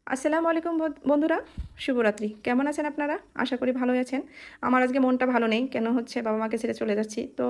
আসসালামু আলাইকুম বন্ধুরা, শুভরাত্রি। কেমন আছেন আপনারা? আশা করি ভালোই আছেন। আমার আজকে মনটা ভালো নেই। কেন হচ্ছে, বাবা মাকে ছেড়ে চলে যাচ্ছি। তো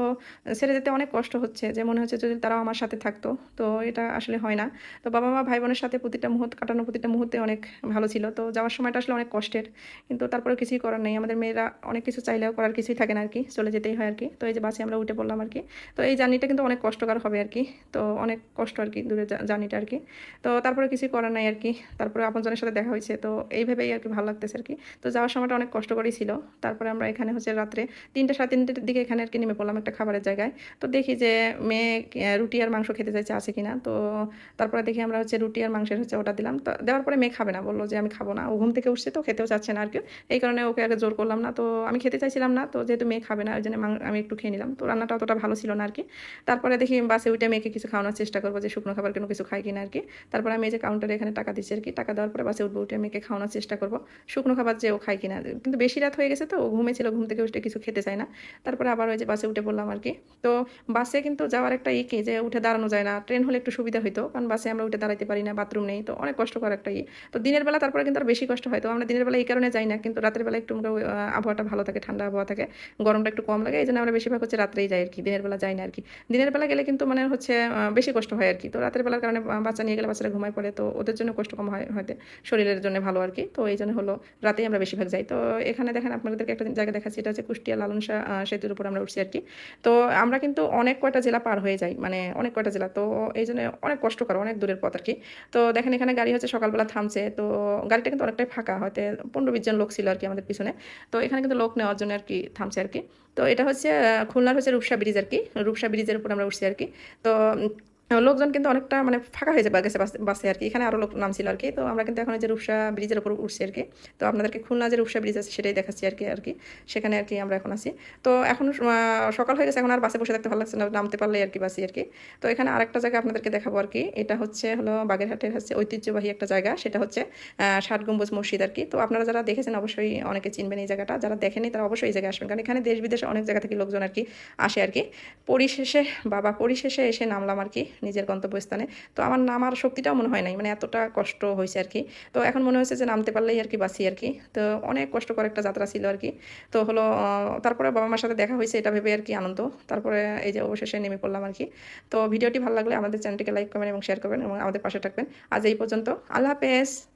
ছেড়ে যেতে অনেক কষ্ট হচ্ছে, যে মনে হচ্ছে যদি তারাও আমার সাথে থাকতো। তো এটা আসলে হয় না। তো বাবা মা ভাই বোনের সাথে প্রতিটা মুহূর্ত কাটানো, প্রতিটা মুহূর্তে অনেক ভালো ছিল। তো যাওয়ার সময়টা আসলে অনেক কষ্টের, কিন্তু তারপরে কিছুই করার নেই। আমাদের মেয়েরা অনেক কিছু চাইলেও করার কিছুই থাকে না আর কি, চলে যেতেই হয় আর কি। তো এই যে বাসে আমরা উঠে পড়লাম আর কি। তো এই জার্নিটা কিন্তু অনেক কষ্টকর হবে আর কি। তো অনেক কষ্ট আর কি, দূরের জার্নিটা আর কি। তো তারপরে কিছুই করার নাই আর কি। তারপরে আপনজনের সাথে দেখা হয়েছে, তো এইভাবেই আর কি ভালো লাগতেছে আর কি। তো যাওয়ার সময়টা অনেক কষ্ট করেই ছিল। তারপরে আমরা এখানে হচ্ছে রাত্রে 3টা সাড়ে 3টের দিকে এখানে আর কি নেমে পড়লাম একটা খাবারের জায়গায়। তো দেখি যে মেয়ে রুটি আর মাংস খেতে চাইছে, আছে কিনা। তো তারপরে দেখি আমরা হচ্ছে রুটি আর মাংসের হচ্ছে ওটা দিলাম। তো দেওয়ার পরে মেয়ে খাবে না, বললো যে আমি খাবো না। ও ঘুম থেকে উঠছে, তো খেতেও চাচ্ছে না আর কি। এই কারণে ওকে আগে জোর করলাম না। তো আমি খেতে চাইছিলাম না, তো যেহেতু মেয়ে খাবে না, ওই জন্য আমি একটু খেয়ে নিলাম। তো রান্নাটা অতটা ভালো ছিল না আর কি। তারপরে দেখি বাসে উঠে মেয়েকে কিছু খাওয়ানোর চেষ্টা করবো, যে শুকনো খাবার কোনো কিছু খাই কিনা আর কি। তারপর আমি এই যে কাউন্টারে এখানে টাকা দিচ্ছি আর কি। টাকা দেওয়ার পরে বাসে উঠবো, উঠে মেয়েকে খাওয়ানোর চেষ্টা করবো শুকনো খাবার, যে ও খায় কিনা। কিন্তু বেশি রাত হয়ে গেছে, তো ও ঘুমেছিল, ঘুম থেকে উঠে কিছু খেতে চায় না। তারপরে আবার ওই যে বাসে উঠে পড়লাম আর কি। তো বাসে কিন্তু যাওয়ার একটা কি, যে উঠে দাঁড়ানো যায় না। ট্রেন হলে একটু সুবিধা হইতো, কারণ বাসে আমরা উঠে দাঁড়াইতে পারি না, বাথরুম নেই, তো অনেক কষ্টকর একটা তো দিনের বেলা তারপরে কিন্তু আর বেশি কষ্ট হয়। তো আমরা দিনের বেলা এই কারণে যাই না, কিন্তু রাতের বেলা একটু আবহাওয়াটা ভালো থাকে, ঠান্ডা আবহাওয়া থাকে, গরমটা একটু কম লাগে। এই জন্য আমরা বেশিরভাগ হচ্ছে রাত্রেই যাই আর কি, দিনের বেলা যাই না আর কি। দিনের বেলা গেলে কিন্তু মানে হচ্ছে বেশি কষ্ট হয় আর কি। তো রাতের বেলার কারণে বাচ্চা নিয়ে গেলে বাচ্চারা ঘুমায় পড়ে, তো ওদের জন্য কষ্ট কম হয় হয়তো, শরীরের জন্য ভালো আর কি। তো এই জন্য হলো রাতেই আমরা বেশিরভাগ যাই। তো এখানে দেখেন আপনাদেরকে একটা জায়গা দেখাচ্ছি, এটা হচ্ছে কুষ্টিয়া লালন শাহ সেতুর উপর আমরা উঠছি আর কি। তো আমরা কিন্তু অনেক কয়টা জেলা পার হয়ে যাই, মানে অনেক কয়টা জেলা। তো এই জন্য অনেক কষ্টকর, অনেক দূরের পথ আর কি। তো দেখেন এখানে গাড়ি হচ্ছে সকালবেলা থামছে, তো গাড়িটা কিন্তু অনেকটাই ফাঁকা, হয়তো 15-20 জন লোক ছিল আর কি আমাদের পিছনে। তো এখানে কিন্তু লোক নেওয়ার জন্য আর কি থামছে আর কি। তো এটা হচ্ছে খুলনার হচ্ছে রূপসা ব্রিজ আর কি। রূপসা ব্রিজের উপর আমরা উঠছি আর কি। তো লোকজন কিন্তু অনেকটা মানে ফাঁকা হয়ে যাবে গেছে বাসে আর কি। এখানে আরও লোক নামছিল আর কি। তো আমরা কিন্তু এখন যে রূপসা ব্রিজের উপর উঠছি আর কি। তো আপনাদেরকে খুলনা যে রূপসা ব্রিজ আছে সেটাই দেখাচ্ছি আর কি। সেখানে আর কি আমরা এখন আছি। তো এখন সকাল হয়ে গেছে, এখন আর বাসে বসে থাকতে ভালো লাগছে না, নামতে পারলে আর কি বাসি আর কি। তো এখানে আরেকটা জায়গা আপনাদেরকে দেখাবো আর কি। এটা হচ্ছে হলো বাগেরহাটের হচ্ছে ঐতিহ্যবাহী একটা জায়গা, সেটা হচ্ছে ষাট গম্বুজ মসজিদ আর কি। তো আপনারা যারা দেখেছেন অবশ্যই অনেকে চিনবেন এই জায়গাটা, যারা দেখেনি তারা অবশ্যই এই জায়গায় আসবেন, কারণ এখানে দেশ বিদেশে অনেক জায়গা থেকে লোকজন আর কি আসে আর কি। পরিশেষে এসে নামলাম আর কি নিজের গন্তব্যস্থানে। তো আমার নামার শক্তিটাও মনে হয় নাই, মানে এতটা কষ্ট হয়েছে আর কি। তো এখন মনে হয়েছে যে নামতে পারলেই আর কি বাঁচি আর কি। তো অনেক কষ্টকর একটা যাত্রা ছিল আর কি। তো হলো তারপরে বাবা মার সাথে দেখা হয়েছে, এটা ভেবে আর কি আনন্দ। তারপরে এই যে অবশেষে নেমে পড়লাম আর কি। তো ভিডিওটি ভালো লাগলে আমাদের চ্যানেলটিকে লাইক করবেন এবং শেয়ার করবেন এবং আমাদের পাশে থাকবেন। আজ এই পর্যন্ত, আল্লাহ হাফেজ।